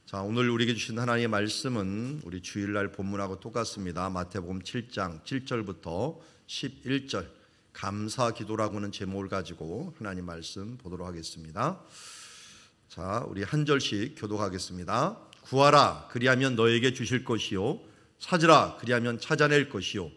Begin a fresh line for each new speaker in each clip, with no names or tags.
자, 오늘 우리에게 주신 하나님의 말씀은 우리 주일날 본문하고 똑같습니다. 마태복음 7장 7절부터 11절 감사 기도라고 하는 제목을 가지고 하나님 말씀 보도록 하겠습니다. 자, 우리 한 절씩 교독하겠습니다. 구하라 그리하면 너에게 주실 것이요, 찾으라 그리하면 찾아낼 것이요,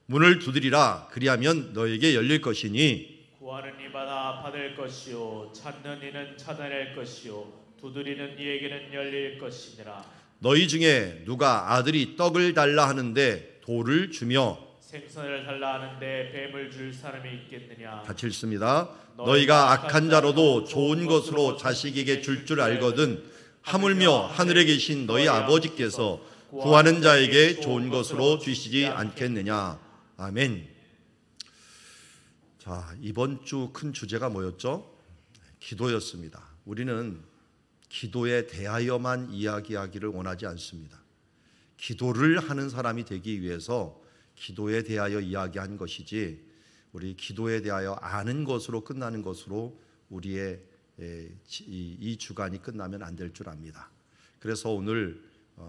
문을 두드리라 그리하면 너에게 열릴 것이니
구하는 이마다 받을 것이요, 찾는 이는 찾아낼 것이요, 두드리는 이에게는 열릴 것이니라.
너희 중에 누가 아들이 떡을 달라 하는데 돌을 주며
생선을 달라 하는데 뱀을 줄 사람이 있겠느냐.
같이 읽습니다. 너희가 악한 자로도 좋은 것으로 자식에게 줄 줄 알거든 하물며 하늘에 계신 너희 아버지께서 구하는 자에게 좋은 것으로 주시지 않겠느냐. 아멘. 자, 이번 주 큰 주제가 뭐였죠? 기도였습니다. 우리는 기도에 대하여만 이야기하기를 원하지 않습니다. 기도를 하는 사람이 되기 위해서 기도에 대하여 이야기한 것이지, 우리 기도에 대하여 아는 것으로 끝나는 것으로 우리의 이 주간이 끝나면 안 될 줄 압니다. 그래서 오늘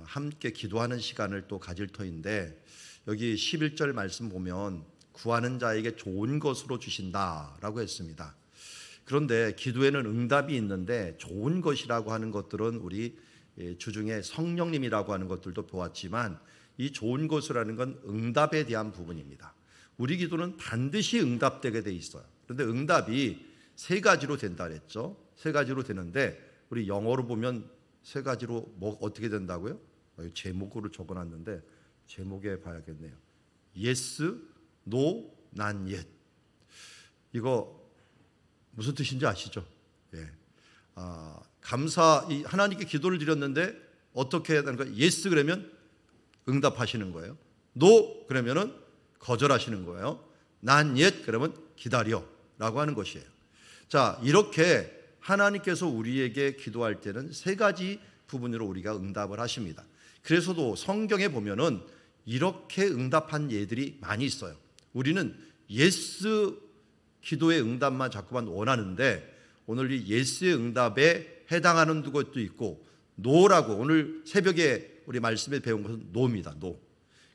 함께 기도하는 시간을 또 가질 터인데, 여기 11절 말씀 보면 구하는 자에게 좋은 것으로 주신다라고 했습니다. 그런데 기도에는 응답이 있는데 좋은 것이라고 하는 것들은 우리 주중에 성령님이라고 하는 것들도 보았지만, 이 좋은 것이라는 건 응답에 대한 부분입니다. 우리 기도는 반드시 응답되게 돼 있어요. 그런데 응답이 세 가지로 된다 그랬죠. 세 가지로 되는데 우리 영어로 보면 세 가지로 뭐 어떻게 된다고요? 제목으로 적어놨는데 제목에 봐야겠네요. Yes, No, Not Yet. 이거 무슨 뜻인지 아시죠? 예. 하나님께 기도를 드렸는데 어떻게 해야 되는 거예요? Yes 그러면 응답하시는 거예요. No 그러면은 거절하시는 거예요. Not yet 그러면 기다려라고 하는 것이에요. 자, 이렇게 하나님께서 우리에게 기도할 때는 세 가지 부분으로 우리가 응답을 하십니다. 그래서도 성경에 보면은 이렇게 응답한 예들이 많이 있어요. 우리는 Yes 기도의 응답만 자꾸만 원하는데, 오늘 이 예스의 응답에 해당하는 것도 있고, 노라고 오늘 새벽에 우리 말씀에 배운 것은 노입니다. 노.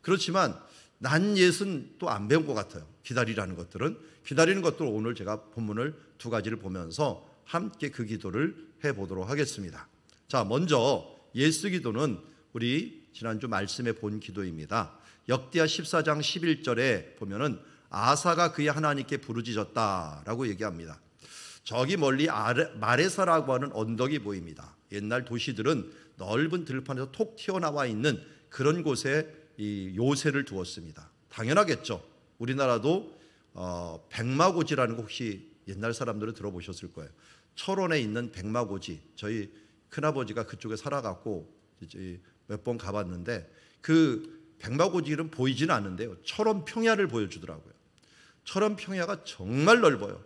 그렇지만 난 예스는 또 안 배운 것 같아요. 기다리라는 것들은. 기다리는 것들 오늘 제가 본문을 두 가지를 보면서 함께 그 기도를 해보도록 하겠습니다. 자, 먼저 예스 기도는 우리 지난주 말씀에 본 기도입니다. 역대하 14장 11절에 보면은 아사가 그의 하나님께 부르짖었다라고 얘기합니다. 저기 멀리 마레사라고 하는 언덕이 보입니다. 옛날 도시들은 넓은 들판에서 톡 튀어나와 있는 그런 곳에 이 요새를 두었습니다. 당연하겠죠. 우리나라도 백마고지라는 거 혹시 옛날 사람들은 들어보셨을 거예요. 철원에 있는 백마고지, 저희 큰아버지가 그쪽에 살아갖고 몇 번 가봤는데 그 백마고지는 보이지는 않는데요, 철원 평야를 보여주더라고요. 철원 평야가 정말 넓어요.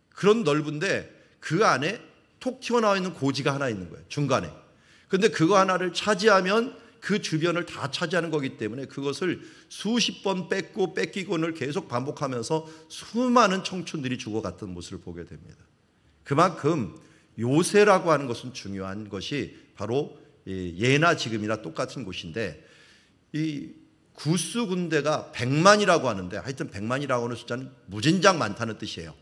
그런 넓은데 그 안에 톡 튀어나와 있는 고지가 하나 있는 거예요, 중간에. 근데 그거 하나를 차지하면 그 주변을 다 차지하는 거기 때문에 그것을 수십 번 뺏기고는 계속 반복하면서 수많은 청춘들이 죽어갔던 모습을 보게 됩니다. 그만큼 요새라고 하는 것은 중요한 것이 바로 예나 지금이나 똑같은 곳인데, 이 구스 군대가 100만이라고 하는데, 하여튼 100만이라고 하는 숫자는 무진장 많다는 뜻이에요.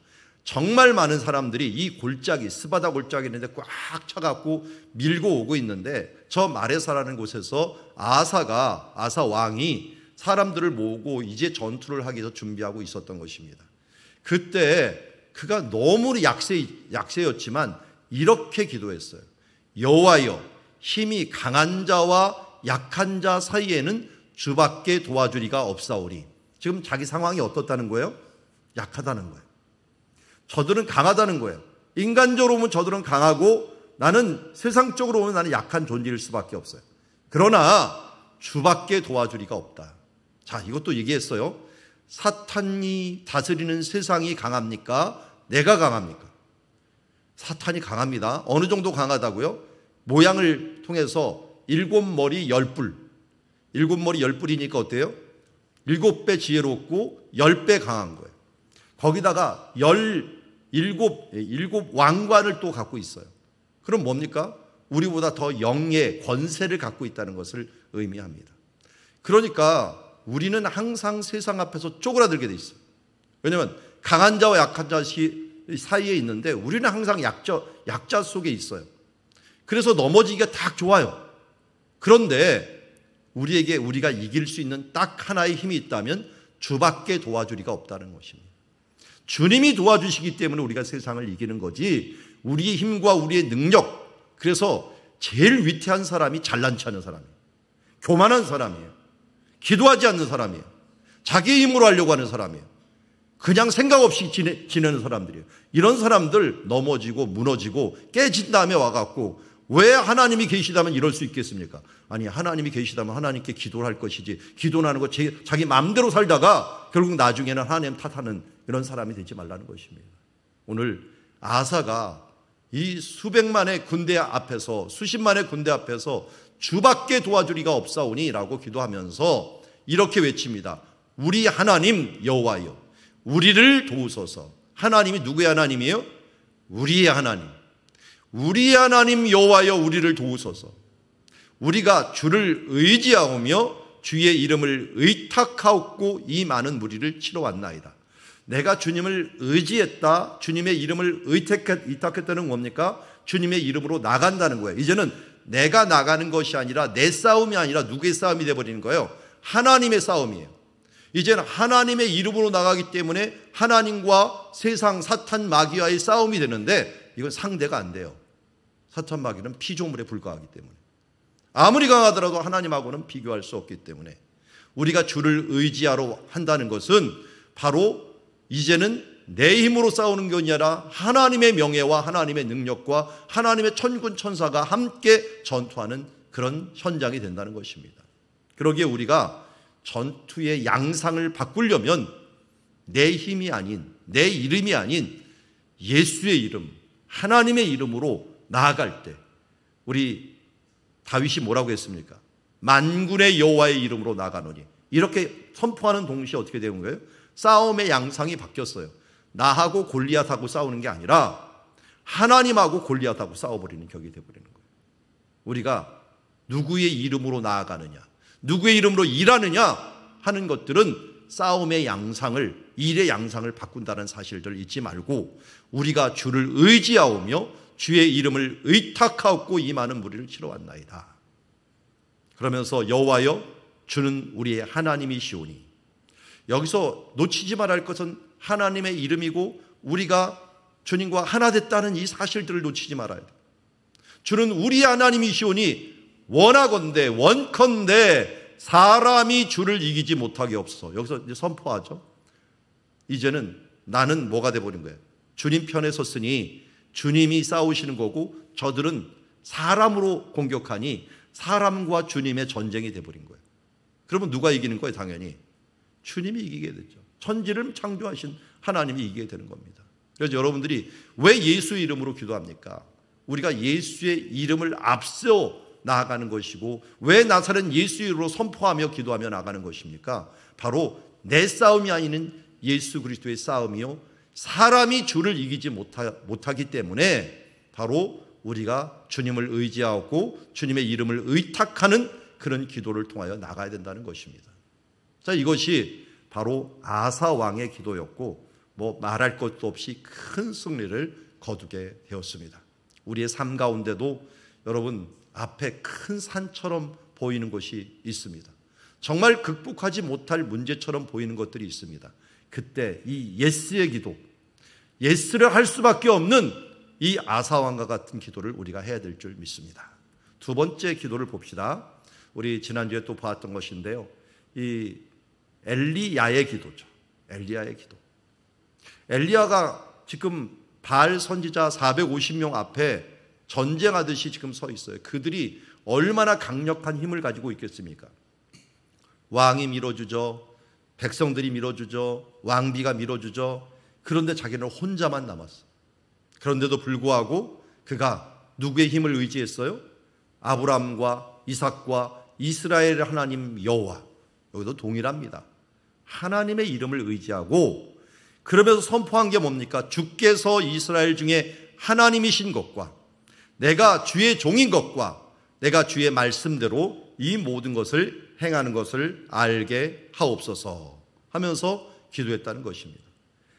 정말 많은 사람들이 이 골짜기, 스바다 골짜기 있는데 꽉 차갖고 밀고 오고 있는데, 저 마레사라는 곳에서 아사 왕이 사람들을 모으고 이제 전투를 하기 위해서 준비하고 있었던 것입니다. 그때 그가 너무 약세였지만 이렇게 기도했어요. 여호와여, 힘이 강한 자와 약한 자 사이에는 주밖에 도와주리가 없사오리. 지금 자기 상황이 어떻다는 거예요? 약하다는 거예요. 저들은 강하다는 거예요. 인간적으로 보면 저들은 강하고 나는 세상적으로 보면 나는 약한 존재일 수밖에 없어요. 그러나 주밖에 도와주리가 없다. 자, 이것도 얘기했어요. 사탄이 다스리는 세상이 강합니까? 내가 강합니까? 사탄이 강합니다. 어느 정도 강하다고요? 모양을 통해서 7머리 10뿔. 7머리 10뿔이니까 어때요? 7배 지혜롭고 10배 강한 거예요. 거기다가 17 왕관을 또 갖고 있어요. 그럼 뭡니까? 우리보다 더 영의 권세를 갖고 있다는 것을 의미합니다. 그러니까 우리는 항상 세상 앞에서 쪼그라들게 돼 있어요. 왜냐하면 강한 자와 약한 자 사이에 있는데 우리는 항상 약자 속에 있어요. 그래서 넘어지기가 딱 좋아요. 그런데 우리가 이길 수 있는 딱 하나의 힘이 있다면 주밖에 도와줄 리가 없다는 것입니다. 주님이 도와주시기 때문에 우리가 세상을 이기는 거지, 우리의 힘과 우리의 능력, 그래서 제일 위태한 사람이 잘난 체 하는 사람이에요. 교만한 사람이에요. 기도하지 않는 사람이에요. 자기의 힘으로 하려고 하는 사람이에요. 그냥 생각 없이 지내는 사람들이에요. 이런 사람들 넘어지고 무너지고 깨진 다음에 와갖고 왜 하나님이 계시다면 이럴 수 있겠습니까? 아니, 하나님이 계시다면 하나님께 기도를 할 것이지, 기도는 하는 거 자기 마음대로 살다가 결국 나중에는 하나님 탓하는 이런 사람이 되지 말라는 것입니다. 오늘 아사가 이 수백만의 군대 앞에서, 수십만의 군대 앞에서 주밖에 도와줄 리가 없사오니 라고 기도하면서 이렇게 외칩니다. 우리 하나님 여호와여, 우리를 도우소서. 하나님이 누구의 하나님이에요? 우리의 하나님. 우리의 하나님 여호와여, 우리를 도우소서. 우리가 주를 의지하오며 주의 이름을 의탁하옵고 이 많은 무리를 치러 왔나이다. 내가 주님을 의지했다, 주님의 이름을 의탁했다는 건 뭡니까? 주님의 이름으로 나간다는 거예요. 이제는 내가 나가는 것이 아니라 내 싸움이 아니라 누구의 싸움이 되어버리는 거예요? 하나님의 싸움이에요. 이제는 하나님의 이름으로 나가기 때문에 하나님과 세상 사탄 마귀와의 싸움이 되는데 이건 상대가 안 돼요. 사탄 마귀는 피조물에 불과하기 때문에, 아무리 강하더라도 하나님하고는 비교할 수 없기 때문에 우리가 주를 의지하러 한다는 것은 바로 이제는 내 힘으로 싸우는 게 아니라 하나님의 명예와 하나님의 능력과 하나님의 천군 천사가 함께 전투하는 그런 현장이 된다는 것입니다. 그러기에 우리가 전투의 양상을 바꾸려면 내 힘이 아닌, 내 이름이 아닌 예수의 이름, 하나님의 이름으로 나아갈 때, 우리 다윗이 뭐라고 했습니까? 만군의 여호와의 이름으로 나가노니, 이렇게 선포하는 동시에 어떻게 되는 거예요? 싸움의 양상이 바뀌었어요. 나하고 골리앗하고 싸우는 게 아니라 하나님하고 골리앗하고 싸워버리는 격이 되어버리는 거예요. 우리가 누구의 이름으로 나아가느냐, 누구의 이름으로 일하느냐 하는 것들은 싸움의 양상을, 일의 양상을 바꾼다는 사실들을 잊지 말고 우리가 주를 의지하오며 주의 이름을 의탁하옵고 이 많은 무리를 치러 왔나이다. 그러면서 여호와여, 주는 우리의 하나님이시오니, 여기서 놓치지 말아야 할 것은 하나님의 이름이고 우리가 주님과 하나 됐다는 이 사실들을 놓치지 말아야 돼요. 주는 우리의 하나님이시오니 원하건대 원컨대 사람이 주를 이기지 못하게 없어. 여기서 이제 선포하죠. 이제는 나는 뭐가 돼버린 거예요? 주님 편에 섰으니 주님이 싸우시는 거고 저들은 사람으로 공격하니 사람과 주님의 전쟁이 돼버린 거예요. 그러면 누가 이기는 거예요? 당연히 주님이 이기게 되죠. 천지를 창조하신 하나님이 이기게 되는 겁니다. 그래서 여러분들이 왜 예수의 이름으로 기도합니까? 우리가 예수의 이름을 앞서 나아가는 것이고, 왜 나사렛 예수의 이름으로 선포하며 기도하며 나가는 것입니까? 바로 내 싸움이 아닌 예수 그리스도의 싸움이요, 사람이 주를 이기지 못하기 때문에 바로 우리가 주님을 의지하고 주님의 이름을 의탁하는 그런 기도를 통하여 나가야 된다는 것입니다. 자, 이것이 바로 아사 왕의 기도였고 뭐 말할 것도 없이 큰 승리를 거두게 되었습니다. 우리의 삶 가운데도 여러분 앞에 큰 산처럼 보이는 것이 있습니다. 정말 극복하지 못할 문제처럼 보이는 것들이 있습니다. 그때 이 예스의 기도, 예스를 할 수밖에 없는 이 아사왕과 같은 기도를 우리가 해야 될 줄 믿습니다. 두 번째 기도를 봅시다. 우리 지난주에 또 봤던 것인데요, 이 엘리야의 기도죠. 엘리야의 기도. 엘리야가 지금 바알 선지자 450명 앞에 전쟁하듯이 지금 서 있어요. 그들이 얼마나 강력한 힘을 가지고 있겠습니까? 왕이 밀어주죠, 백성들이 밀어주죠, 왕비가 밀어주죠. 그런데 자기는 혼자만 남았어. 그런데도 불구하고 그가 누구의 힘을 의지했어요? 아브라함과 이삭과 이스라엘의 하나님 여호와, 여기도 동일합니다. 하나님의 이름을 의지하고, 그러면서 선포한 게 뭡니까? 주께서 이스라엘 중에 하나님이신 것과 내가 주의 종인 것과 내가 주의 말씀대로 이 모든 것을 행하는 것을 알게 하옵소서 하면서 기도했다는 것입니다.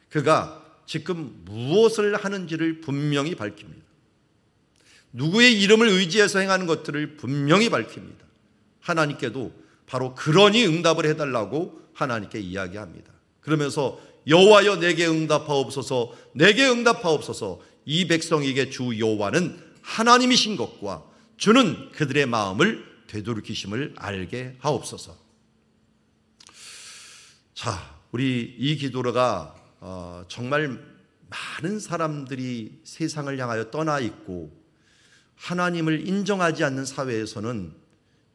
그가 지금 무엇을 하는지를 분명히 밝힙니다. 누구의 이름을 의지해서 행하는 것들을 분명히 밝힙니다. 하나님께도 바로 그러니 응답을 해달라고 하나님께 이야기합니다. 그러면서 여호와여 내게 응답하옵소서, 내게 응답하옵소서. 이 백성에게 주 여호와는 하나님이신 것과 주는 그들의 마음을 되돌이키심을 알게 하옵소서. 자, 우리 이 기도가 정말 많은 사람들이 세상을 향하여 떠나 있고 하나님을 인정하지 않는 사회에서는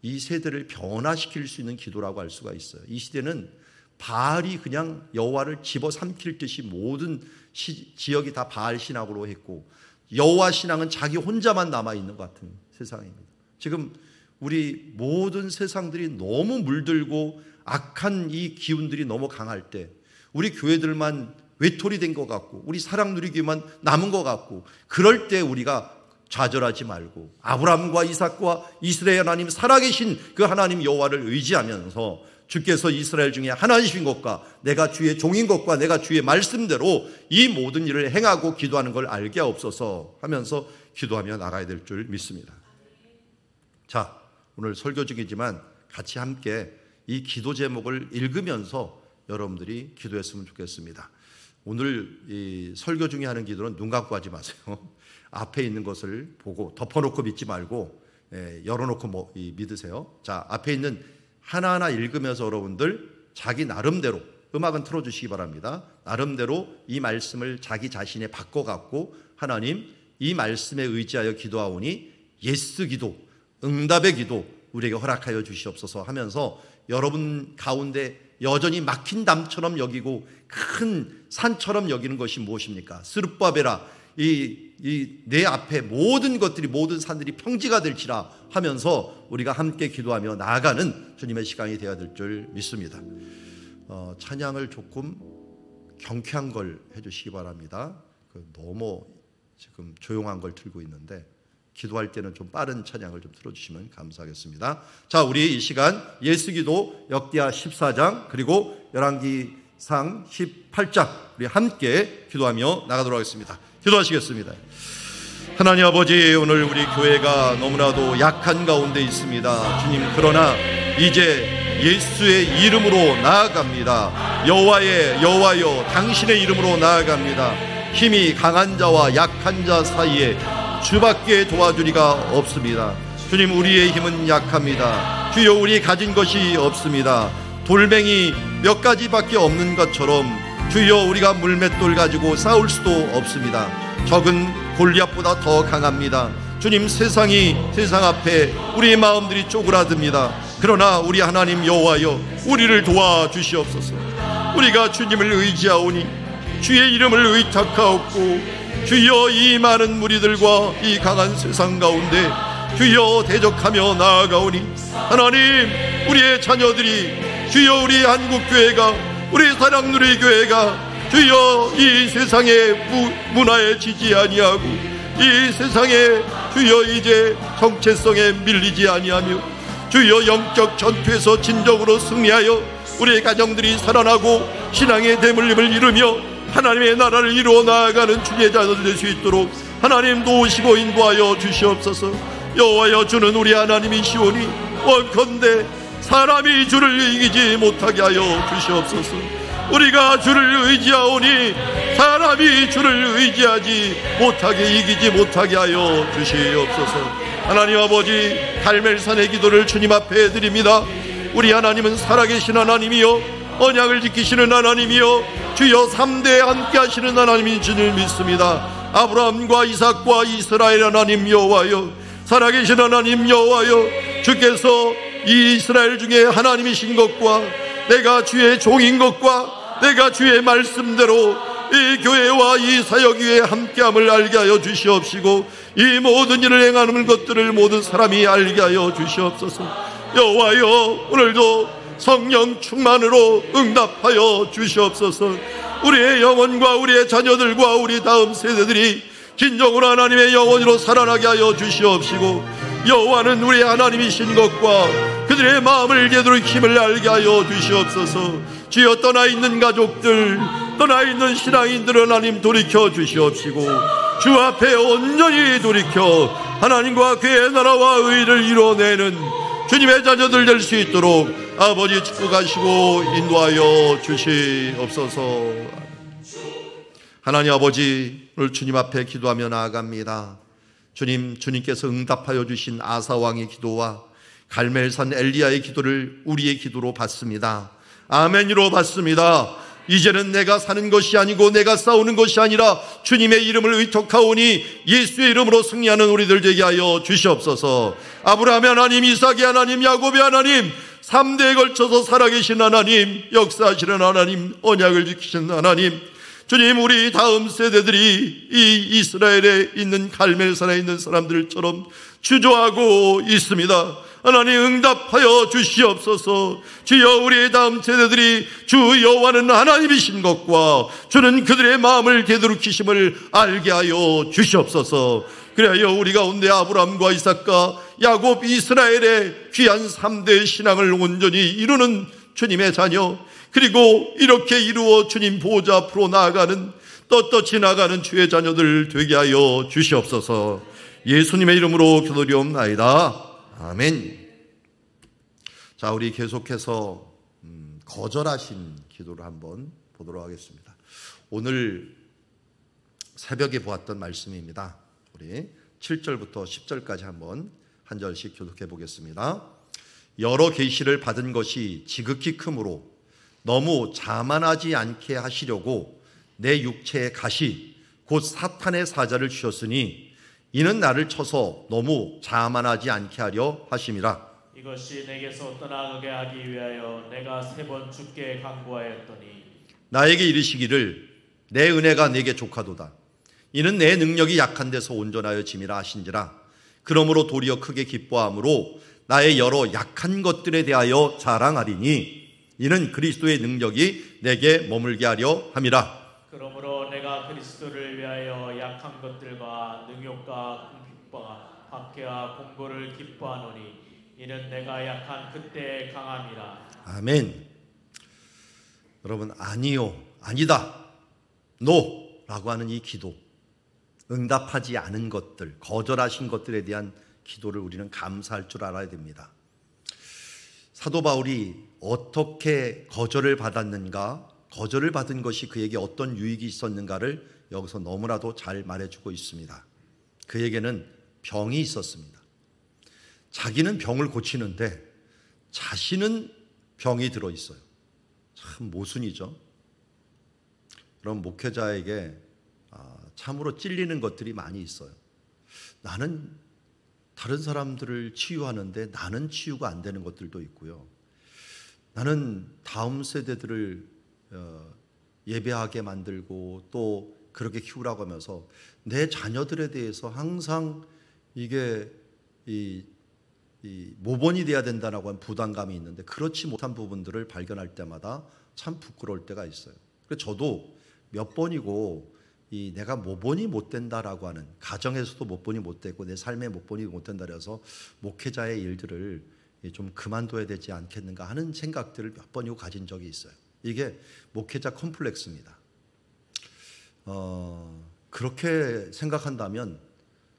이 세대를 변화시킬 수 있는 기도라고 할 수가 있어요. 이 시대는 바알이 그냥 여호와를 집어삼킬 듯이 모든 지역이 다 바알 신앙으로 했고 여호와 신앙은 자기 혼자만 남아있는 것 같은 세상입니다. 지금 우리 모든 세상들이 너무 물들고 악한 이 기운들이 너무 강할 때 우리 교회들만 외톨이 된 것 같고 우리 사랑 누리기만 남은 것 같고 그럴 때 우리가 좌절하지 말고 아브라함과 이삭과 이스라엘 하나님 살아계신 그 하나님 여호와를 의지하면서 주께서 이스라엘 중에 하나이신 것과 내가 주의 종인 것과 내가 주의 말씀대로 이 모든 일을 행하고 기도하는 걸 알게 하옵소서 하면서 기도하며 나가야 될 줄 믿습니다. 자, 오늘 설교 중이지만 같이 함께 이 기도 제목을 읽으면서 여러분들이 기도했으면 좋겠습니다. 오늘 이 설교 중에 하는 기도는 눈 감고 하지 마세요. 앞에 있는 것을 보고 덮어놓고 믿지 말고 열어놓고 믿으세요. 자, 앞에 있는 하나하나 읽으면서 여러분들 자기 나름대로 음악은 틀어주시기 바랍니다. 나름대로 이 말씀을 자기 자신에 바꿔갖고 하나님 이 말씀에 의지하여 기도하오니 예스 기도, 응답의 기도 우리에게 허락하여 주시옵소서 하면서 여러분 가운데 여전히 막힌 담처럼 여기고 큰 산처럼 여기는 것이 무엇입니까? 스룹바벨아 내 앞에 모든 것들이 모든 산들이 평지가 될지라 하면서 우리가 함께 기도하며 나아가는 주님의 시간이 되어야 될 줄 믿습니다. 찬양을 조금 경쾌한 걸 해주시기 바랍니다. 너무 지금 조용한 걸 틀고 있는데 기도할 때는 좀 빠른 찬양을 좀 틀어주시면 감사하겠습니다. 자, 우리 이 시간 예수기도 역기하 14장 그리고 열왕기상 18장 우리 함께 기도하며 나가도록 하겠습니다. 기도하시겠습니다. 하나님 아버지, 오늘 우리 교회가 너무나도 약한 가운데 있습니다. 주님, 그러나 이제 예수의 이름으로 나아갑니다. 여호와여 당신의 이름으로 나아갑니다. 힘이 강한 자와 약한 자 사이에 주밖에 도와주리가 없습니다. 주님, 우리의 힘은 약합니다. 주여, 우리 가진 것이 없습니다. 돌멩이 몇 가지밖에 없는 것처럼 주여, 우리가 물맷돌 가지고 싸울 수도 없습니다. 적은 골리앗보다 더 강합니다. 주님, 세상 앞에 우리의 마음들이 쪼그라듭니다. 그러나 우리 하나님 여호와여, 우리를 도와주시옵소서. 우리가 주님을 의지하오니 주의 이름을 의탁하옵고 주여, 이 많은 무리들과 이 강한 세상 가운데 주여 대적하며 나아가오니 하나님, 우리의 자녀들이 주여, 우리 한국교회가 우리 사랑누리교회가 주여 이 세상의 문화에 지지 아니하고 이 세상에 주여 이제 정체성에 밀리지 아니하며 주여 영적 전투에서 진정으로 승리하여 우리의 가정들이 살아나고 신앙의 대물림을 이루며 하나님의 나라를 이루어 나아가는 주의 자들 될 수 있도록 하나님 도우시고 인도하여 주시옵소서. 여호와여, 주는 우리 하나님이시오니 원컨대 사람이 주를 이기지 못하게 하여 주시옵소서. 우리가 주를 의지하오니 사람이 주를 의지하지 못하게 이기지 못하게 하여 주시옵소서. 하나님 아버지, 갈멜산의 기도를 주님 앞에 드립니다. 우리 하나님은 살아계신 하나님이요 언약을 지키시는 하나님이요 주여 3대에 함께 하시는 하나님인 줄을 믿습니다. 아브라함과 이삭과 이스라엘 하나님 여호와여, 살아계신 하나님 여호와여, 주께서 이 이스라엘 중에 하나님이신 것과 내가 주의 종인 것과 내가 주의 말씀대로 이 교회와 이 사역 위에 함께함을 알게 하여 주시옵시고 이 모든 일을 행하는 것들을 모든 사람이 알게 하여 주시옵소서. 여호와여, 오늘도 성령 충만으로 응답하여 주시옵소서. 우리의 영혼과 우리의 자녀들과 우리 다음 세대들이 진정으로 하나님의 영혼으로 살아나게 하여 주시옵시고, 여호와는 우리 하나님이신 것과 그들의 마음을 되도록 힘을 알게 하여 주시옵소서. 주여, 떠나 있는 가족들, 떠나 있는 신앙인들을 하나님 돌이켜 주시옵시고, 주 앞에 온전히 돌이켜 하나님과 그의 나라와 의를 이루어내는 주님의 자녀들 될 수 있도록 아버지 축복하시고 인도하여 주시옵소서. 하나님 아버지, 오늘 주님 앞에 기도하며 나아갑니다. 주님께서 응답하여 주신 아사왕의 기도와 갈멜산 엘리야의 기도를 우리의 기도로 받습니다. 아멘으로 받습니다. 이제는 내가 사는 것이 아니고 내가 싸우는 것이 아니라 주님의 이름을 의톡하오니 예수의 이름으로 승리하는 우리들 되게 하여 주시옵소서. 아브라함의 하나님, 이삭의 하나님, 야곱의 하나님, 3대에 걸쳐서 살아계신 하나님, 역사하시는 하나님, 언약을 지키시는 하나님, 주님, 우리 다음 세대들이 이 이스라엘에 있는 갈멜산에 있는 사람들처럼 주저하고 있습니다. 하나님, 응답하여 주시옵소서. 주여, 우리의 다음 세대들이 주 여호와는 하나님이신 것과 주는 그들의 마음을 되돌이키심을 알게 하여 주시옵소서. 그래야 우리 가운데 아브라함과 이삭과 야곱, 이스라엘의 귀한 3대 신앙을 온전히 이루는 주님의 자녀, 그리고 이렇게 이루어 주님 보좌 앞으로 나아가는, 떳떳이 나가는 주의 자녀들 되게 하여 주시옵소서. 예수님의 이름으로 기도드리옵나이다. 아멘. 자, 우리 계속해서 거절하신 기도를 한번 보도록 하겠습니다. 오늘 새벽에 보았던 말씀입니다. 우리 7절부터 10절까지 한번 한 절씩 교독해 보겠습니다. 여러 계시를 받은 것이 지극히 크므로 너무 자만하지 않게 하시려고 내 육체의 가시 곧 사탄의 사자를 주셨으니 이는 나를 쳐서 너무 자만하지 않게 하려 하심이라.
이것이 내게서 떠나가게 하기 위하여 내가 3번 주께 간구하였더니
나에게 이르시기를 내 은혜가 내게 족하도다. 이는 내 능력이 약한 데서 온전하여 짐이라 하신지라. 그러므로 도리어 크게 기뻐함으로 나의 여러 약한 것들에 대하여 자랑하리니 이는 그리스도의 능력이 내게 머물게 하려 함이라.
그러므로 내가 그리스도를 위하여 약한 것들과 능욕과 궁핍과 박해와 공고를 기뻐하노니 이는 내가 약한 그때의 강함이라.
아멘. 여러분, 아니요, 아니다, 노라고 하는 이 기도, 응답하지 않은 것들, 거절하신 것들에 대한 기도를 우리는 감사할 줄 알아야 됩니다. 사도 바울이 어떻게 거절을 받았는가, 거절을 받은 것이 그에게 어떤 유익이 있었는가를 여기서 너무나도 잘 말해주고 있습니다. 그에게는 병이 있었습니다. 자기는 병을 고치는데 자신은 병이 들어있어요. 참 모순이죠. 그럼 목회자에게 참으로 찔리는 것들이 많이 있어요. 나는 다른 사람들을 치유하는데 나는 치유가 안 되는 것들도 있고요. 나는 다음 세대들을 예배하게 만들고 또 그렇게 키우라고 하면서 내 자녀들에 대해서 항상 이게 모범이 돼야 된다라고 하는 부담감이 있는데 그렇지 못한 부분들을 발견할 때마다 참 부끄러울 때가 있어요. 그래서 저도 몇 번이고 내가 모본이 못 된다라고 하는, 가정에서도 모본이 못 되고 내 삶에 모본이 못 된다 그래서 목회자의 일들을 좀 그만둬야 되지 않겠는가 하는 생각들을 몇 번이고 가진 적이 있어요. 이게 목회자 컴플렉스입니다. 그렇게 생각한다면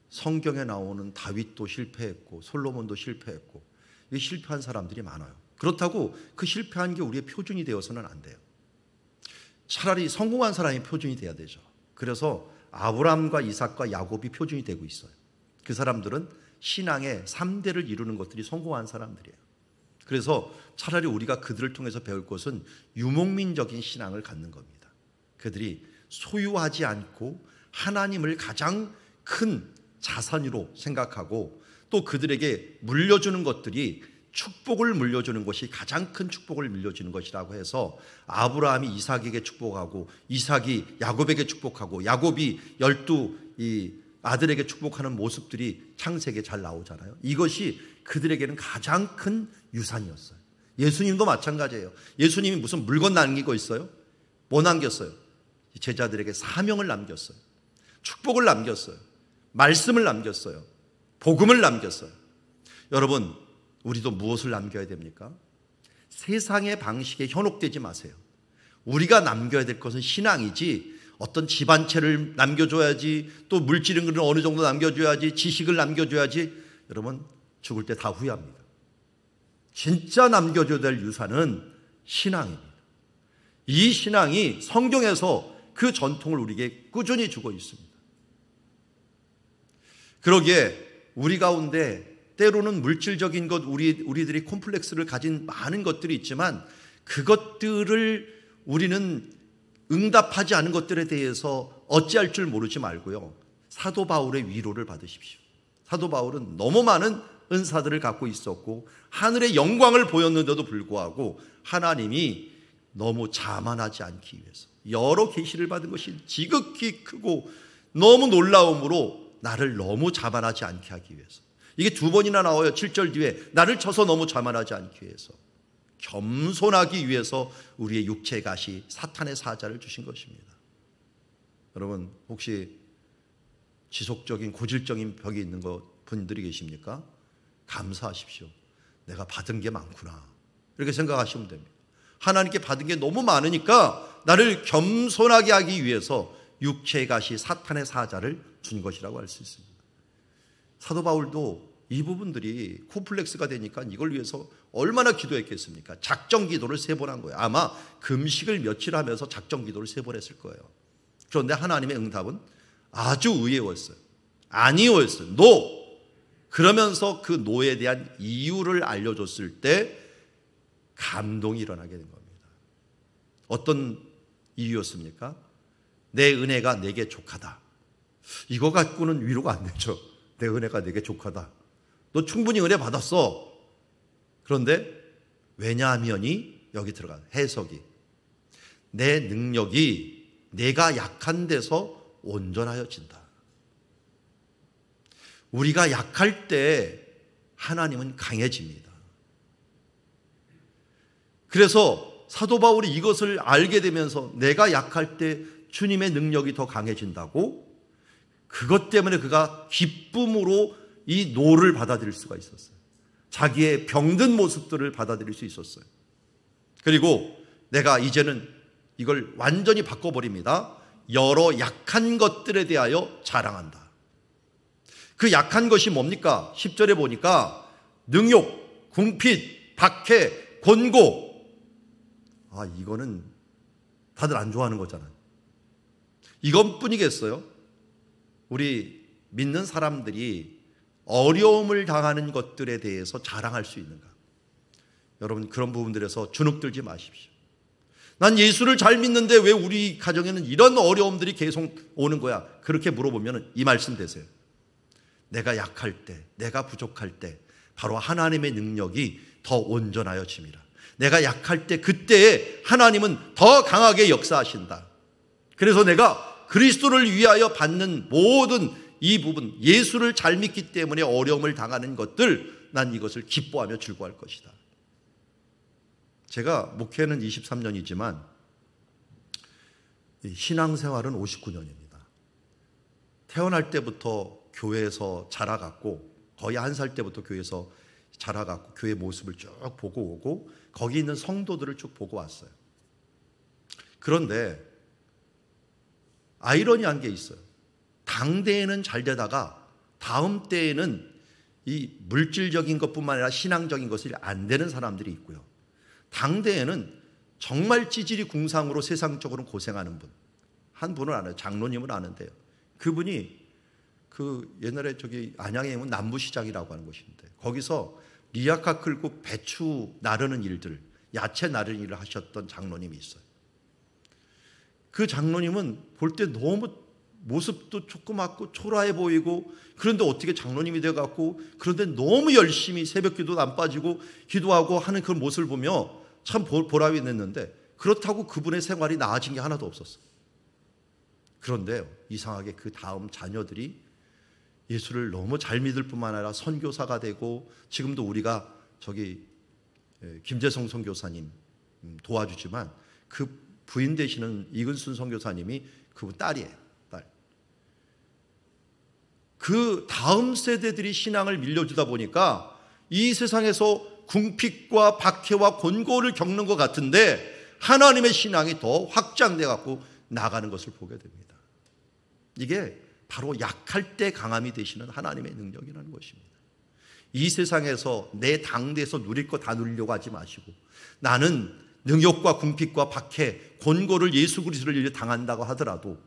성경에 나오는 다윗도 실패했고 솔로몬도 실패했고 이 실패한 사람들이 많아요. 그렇다고 그 실패한 게 우리의 표준이 되어서는 안 돼요. 차라리 성공한 사람이 표준이 돼야 되죠. 그래서 아브라함과 이삭과 야곱이 표준이 되고 있어요. 그 사람들은 신앙의 3대를 이루는 것들이 성공한 사람들이에요. 그래서 차라리 우리가 그들을 통해서 배울 것은 유목민적인 신앙을 갖는 겁니다. 그들이 소유하지 않고 하나님을 가장 큰 자산으로 생각하고 또 그들에게 물려주는 것들이 축복을 물려주는 것이 가장 큰 축복을 물려주는 것이라고 해서 아브라함이 이삭에게 축복하고 이삭이 야곱에게 축복하고 야곱이 12 아들에게 축복하는 모습들이 창세기에 잘 나오잖아요. 이것이 그들에게는 가장 큰 유산이었어요. 예수님도 마찬가지예요. 예수님이 무슨 물건 남기고 있어요? 뭐 남겼어요? 제자들에게 사명을 남겼어요. 축복을 남겼어요. 말씀을 남겼어요. 복음을 남겼어요. 여러분, 우리도 무엇을 남겨야 됩니까? 세상의 방식에 현혹되지 마세요. 우리가 남겨야 될 것은 신앙이지, 어떤 집안채를 남겨줘야지, 또 물질은 어느 정도 남겨줘야지, 지식을 남겨줘야지, 여러분 죽을 때 다 후회합니다. 진짜 남겨줘야 될 유산은 신앙입니다. 이 신앙이 성경에서 그 전통을 우리에게 꾸준히 주고 있습니다. 그러기에 우리 가운데 때로는 물질적인 것, 우리들이 콤플렉스를 가진 많은 것들이 있지만 그것들을 우리는 응답하지 않은 것들에 대해서 어찌할 줄 모르지 말고요, 사도 바울의 위로를 받으십시오. 사도 바울은 너무 많은 은사들을 갖고 있었고 하늘의 영광을 보였는데도 불구하고 하나님이 너무 자만하지 않기 위해서 여러 계시를 받은 것이 지극히 크고 너무 놀라움으로 나를 너무 자만하지 않게 하기 위해서, 이게 두 번이나 나와요. 7절 뒤에 나를 쳐서 너무 자만하지 않기 위해서, 겸손하기 위해서 우리의 육체의 가시 사탄의 사자를 주신 것입니다. 여러분, 혹시 지속적인 고질적인 벽이 있는 분들이 계십니까? 감사하십시오. 내가 받은 게 많구나, 이렇게 생각하시면 됩니다. 하나님께 받은 게 너무 많으니까 나를 겸손하게 하기 위해서 육체의 가시 사탄의 사자를 준 것이라고 할 수 있습니다. 사도 바울도 이 부분들이 콤플렉스가 되니까 이걸 위해서 얼마나 기도했겠습니까? 작정 기도를 3번 한 거예요. 아마 금식을 며칠 하면서 작정 기도를 3번 했을 거예요. 그런데 하나님의 응답은 아주 의외였어요. 아니었어요. 노. 그러면서 그 노에 대한 이유를 알려줬을 때 감동이 일어나게 된 겁니다. 어떤 이유였습니까? 내 은혜가 내게 족하다. 이거 갖고는 위로가 안 되죠. 내 은혜가 내게 족하다. 너 충분히 은혜 받았어. 그런데 왜냐하면이 여기 들어가 해석이, 내 능력이 내가 약한 데서 온전하여진다. 우리가 약할 때 하나님은 강해집니다. 그래서 사도 바울이 이것을 알게 되면서 내가 약할 때 주님의 능력이 더 강해진다고, 그것 때문에 그가 기쁨으로 이 노를 받아들일 수가 있었어요. 자기의 병든 모습들을 받아들일 수 있었어요. 그리고 내가 이제는 이걸 완전히 바꿔버립니다. 여러 약한 것들에 대하여 자랑한다. 그 약한 것이 뭡니까? 10절에 보니까 능욕, 궁핍, 박해, 곤고. 이거는 다들 안 좋아하는 거잖아요. 이것뿐이겠어요? 우리 믿는 사람들이 어려움을 당하는 것들에 대해서 자랑할 수 있는가? 여러분, 그런 부분들에서 주눅들지 마십시오. 난 예수를 잘 믿는데 왜 우리 가정에는 이런 어려움들이 계속 오는 거야? 그렇게 물어보면 이 말씀 되세요. 내가 약할 때, 내가 부족할 때 바로 하나님의 능력이 더 온전하여짐이라. 내가 약할 때 그때에 하나님은 더 강하게 역사하신다. 그래서 내가 그리스도를 위하여 받는 모든 이 부분, 예수를 잘 믿기 때문에 어려움을 당하는 것들, 난 이것을 기뻐하며 즐거워할 것이다. 제가 목회는 23년이지만 신앙생활은 59년입니다. 태어날 때부터 교회에서 자라갔고, 거의 1살 때부터 교회에서 자라갔고, 교회 모습을 쭉 보고 오고, 거기 있는 성도들을 쭉 보고 왔어요. 그런데 아이러니한 게 있어요. 당대에는 잘 되다가 다음 때에는 이 물질적인 것뿐만 아니라 신앙적인 것이 안 되는 사람들이 있고요. 당대에는 정말 찌질이 궁상으로 세상적으로 고생하는 분, 한 분을 알아요. 장로님을 아는데요. 그분이 옛날에 안양에 있는 남부시장이라고 하는 곳인데, 거기서 리아카 끌고 배추 나르는 일들, 야채 나르는 일을 하셨던 장로님이 있어요. 그 장로님은 볼 때 너무 모습도 조그맣고 초라해 보이고, 그런데 어떻게 장로님이 돼갖고, 그런데 너무 열심히 새벽기도도 안 빠지고 기도하고 하는 그런 모습을 보며 참 보람이 있는데, 그렇다고 그분의 생활이 나아진 게 하나도 없었어요. 그런데 이상하게 그 다음 자녀들이 예수를 너무 잘 믿을 뿐만 아니라 선교사가 되고, 지금도 우리가 김재성 선교사님 도와주지만 그 부인 되시는 이근순 선교사님이 그분 딸이에요. 딸. 그 다음 세대들이 신앙을 밀려주다 보니까 이 세상에서 궁핍과 박해와 곤고를 겪는 것 같은데 하나님의 신앙이 더 확장돼 갖고 나가는 것을 보게 됩니다. 이게 바로 약할 때 강함이 되시는 하나님의 능력이라는 것입니다. 이 세상에서 내 당대에서 누릴 거 다 누리려고 하지 마시고, 나는 능욕과 궁핍과 박해, 곤고를 예수 그리스도를 위해 당한다고 하더라도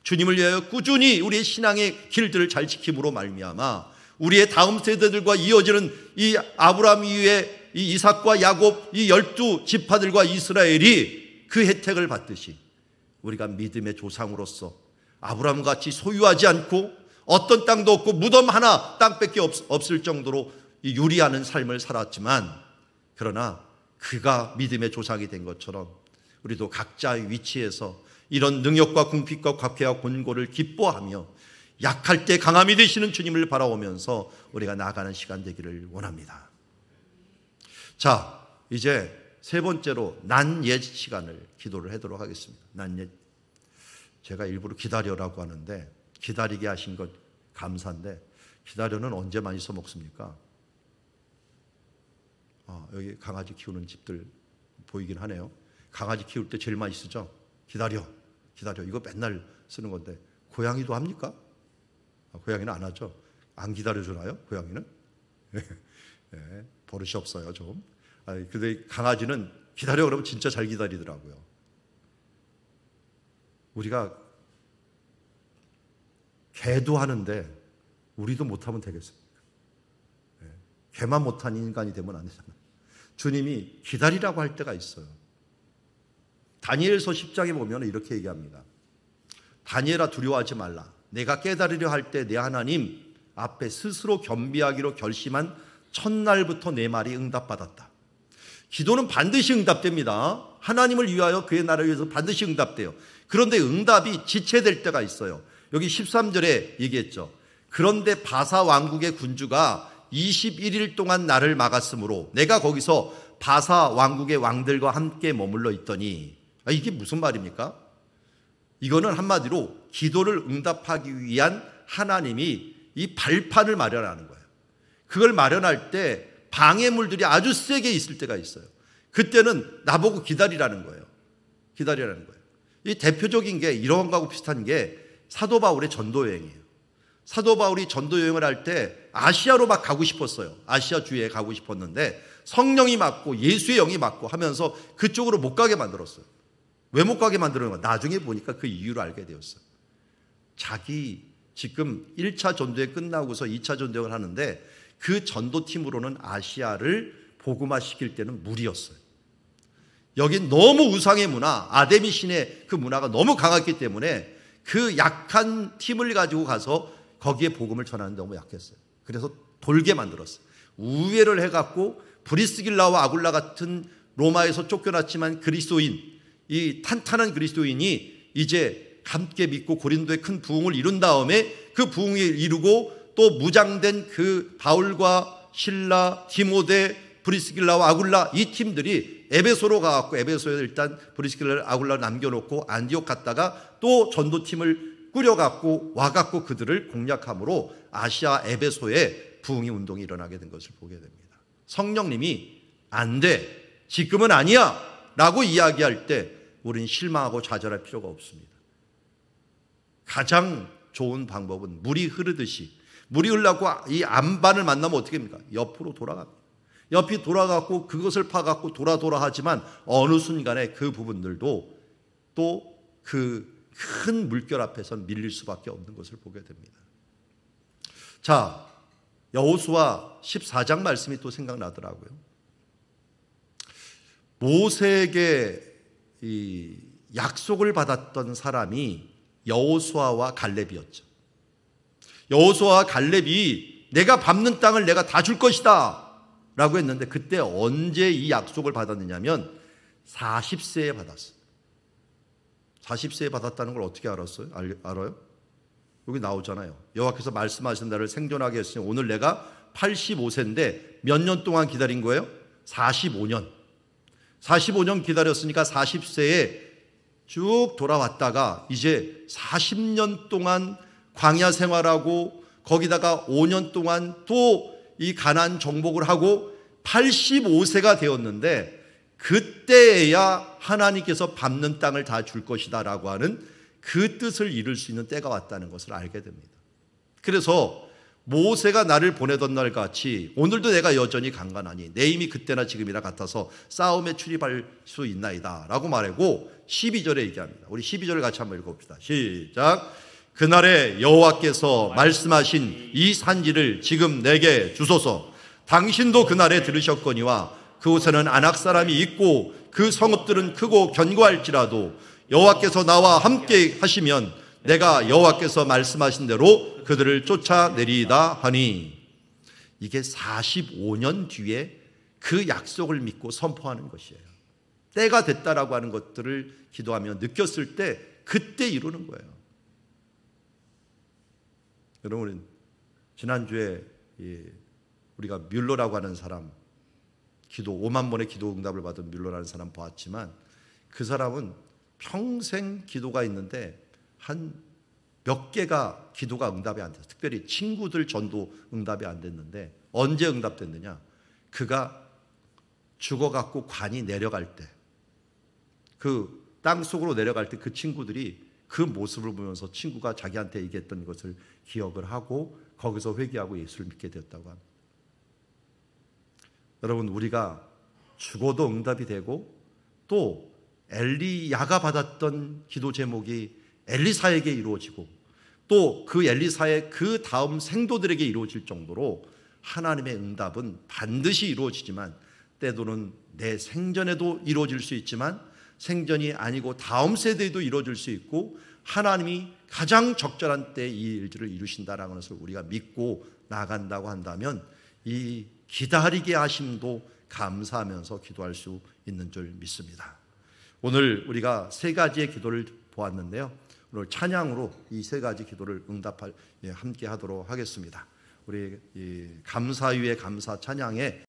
주님을 위하여 꾸준히 우리의 신앙의 길들을 잘 지킴으로 말미암아 우리의 다음 세대들과 이어지는 이 아브라함 이후에 이 이삭과 야곱, 이 12지파들과 이스라엘이 그 혜택을 받듯이 우리가 믿음의 조상으로서 아브라함같이 소유하지 않고 어떤 땅도 없고 무덤 하나 땅밖에 없을 정도로 유리하는 삶을 살았지만, 그러나 그가 믿음의 조상이 된 것처럼 우리도 각자의 위치에서 이런 능력과 궁핍과 박해와 곤고를 기뻐하며 약할 때 강함이 되시는 주님을 바라보면서 우리가 나아가는 시간 되기를 원합니다. 자, 이제 세 번째로 난 옛 시간을 기도를 하도록 하겠습니다. 난 옛. 제가 일부러 기다려라고 하는데 기다리게 하신 것 감사한데, 기다려는 언제 많이 써먹습니까? 여기 강아지 키우는 집들 보이긴 하네요. 강아지 키울 때 제일 많이 쓰죠. 기다려, 기다려. 이거 맨날 쓰는 건데 고양이도 합니까? 고양이는 안 하죠. 안 기다려주나요? 고양이는? 네, 버릇이 없어요 좀. 근데 강아지는 기다려 그러면 진짜 잘 기다리더라고요. 우리가 개도 하는데 우리도 못하면 되겠습니까? 네, 개만 못한 인간이 되면 안 되잖아요. 주님이 기다리라고 할 때가 있어요. 다니엘서 10장에 보면 이렇게 얘기합니다. 다니엘아, 두려워하지 말라. 내가 깨달으려 할 때 내 하나님 앞에 스스로 겸비하기로 결심한 첫날부터 내 말이 응답받았다. 기도는 반드시 응답됩니다. 하나님을 위하여 그의 나라를 위해서 반드시 응답돼요. 그런데 응답이 지체될 때가 있어요. 여기 13절에 얘기했죠. 그런데 바사 왕국의 군주가 21일 동안 나를 막았으므로 내가 거기서 바사 왕국의 왕들과 함께 머물러 있더니, 이게 무슨 말입니까? 이거는 한마디로 기도를 응답하기 위한 하나님이 이 발판을 마련하는 거예요. 그걸 마련할 때 방해물들이 아주 세게 있을 때가 있어요. 그때는 나보고 기다리라는 거예요. 기다리라는 거예요. 이 대표적인 게 이런 거하고 비슷한 게 사도 바울의 전도 여행이에요. 사도 바울이 전도 여행을 할 때 아시아로 막 가고 싶었어요. 아시아 주에 가고 싶었는데 성령이 맡고 예수의 영이 맡고 하면서 그쪽으로 못 가게 만들었어요. 왜 못 가게 만들었는가? 나중에 보니까 그 이유를 알게 되었어요. 자기 지금 1차 전도회 끝나고서 2차 전도회를 하는데 그 전도팀으로는 아시아를 복음화시킬 때는 무리였어요. 여긴 너무 우상의 문화, 아데미 신의 그 문화가 너무 강했기 때문에 그 약한 팀을 가지고 가서 거기에 복음을 전하는데 너무 약했어요. 그래서 돌게 만들었어요. 우회를 해갖고 브리스길라와 아굴라 같은 로마에서 쫓겨났지만 그리스도인, 이 탄탄한 그리스도인이 이제 함께 믿고 고린도에 큰 부흥을 이룬 다음에 그 부흥을 이루고 또 무장된 그 바울과 실라, 디모데, 브리스길라와 아굴라 이 팀들이 에베소로 가갖고 에베소에 일단 브리스길라, 아굴라를 남겨놓고 안디옥 갔다가 또 전도팀을 꾸려갖고 와갖고 그들을 공략함으로 아시아 에베소에 부흥의 운동이 일어나게 된 것을 보게 됩니다. 성령님이 안 돼, 지금은 아니야 라고 이야기할 때 우리는 실망하고 좌절할 필요가 없습니다. 가장 좋은 방법은 물이 흐르듯이, 물이 흘러고 이 안반을 만나면 어떻게 합니까? 옆으로 돌아갑니다. 옆이 돌아가고 그것을 파갖고 돌아 하지만 어느 순간에 그 부분들도 또 그 큰 물결 앞에서 밀릴 수밖에 없는 것을 보게 됩니다. 자, 여호수아 14장 말씀이 또 생각나더라고요. 모세에게 이 약속을 받았던 사람이 여호수아와 갈렙이었죠. 여호수아와 갈렙이 내가 밟는 땅을 내가 다 줄 것이다 라고 했는데 그때 언제 이 약속을 받았느냐면 40세에 받았어요. 40세에 받았다는 걸 어떻게 알았어요? 알아요? 여기 나오잖아요. 여호와께서 말씀하신 날을 생존하게 했으니 오늘 내가 85세인데 몇 년 동안 기다린 거예요? 45년. 45년 기다렸으니까 40세에 쭉 돌아왔다가 이제 40년 동안 광야 생활하고 거기다가 5년 동안 또 이 가나안 정복을 하고 85세가 되었는데 그때야 하나님께서 밟는 땅을 다 줄 것이다 라고 하는 그 뜻을 이룰 수 있는 때가 왔다는 것을 알게 됩니다. 그래서 모세가 나를 보내던 날 같이 오늘도 내가 여전히 강건하니 내 힘이 그때나 지금이나 같아서 싸움에 출입할 수 있나이다 라고 말하고 12절에 얘기합니다. 우리 12절을 같이 한번 읽어봅시다. 시작. 그날에 여호와께서 말씀하신 이 산지를 지금 내게 주소서. 당신도 그날에 들으셨거니와 그곳에는 아낙 사람이 있고 그 성읍들은 크고 견고할지라도 여호와께서 나와 함께 하시면 내가 여호와께서 말씀하신 대로 그들을 쫓아내리이다 하니, 이게 45년 뒤에 그 약속을 믿고 선포하는 것이에요. 때가 됐다라고 하는 것들을 기도하며 느꼈을 때 그때 이루는 거예요. 여러분, 지난주에 우리가 뮬러라고 하는 사람, 기도 5만 번의 기도 응답을 받은 뮬러라는 사람 보았지만 그 사람은 평생 기도가 있는데 한 몇 개가 기도가 응답이 안 됐어요. 특별히 친구들 전도 응답이 안 됐는데 언제 응답됐느냐? 그가 죽어갖고 관이 내려갈 때, 그 땅속으로 내려갈 때 그 친구들이 그 모습을 보면서 친구가 자기한테 얘기했던 것을 기억을 하고 거기서 회개하고 예수를 믿게 되었다고 합니다. 여러분, 우리가 죽어도 응답이 되고 또 엘리야가 받았던 기도 제목이 엘리사에게 이루어지고 또 그 엘리사의 그 다음 생도들에게 이루어질 정도로 하나님의 응답은 반드시 이루어지지만 때로는 내 생전에도 이루어질 수 있지만 생전이 아니고 다음 세대에도 이루어질 수 있고 하나님이 가장 적절한 때에 이 일들을 이루신다라는 것을 우리가 믿고 나간다고 한다면 이 기다리게 하심도 감사하면서 기도할 수 있는 줄 믿습니다. 오늘 우리가 세 가지의 기도를 보았는데요. 오늘 찬양으로 이 세 가지 기도를 응답할 함께 하도록 하겠습니다. 우리 감사 위에 감사 찬양에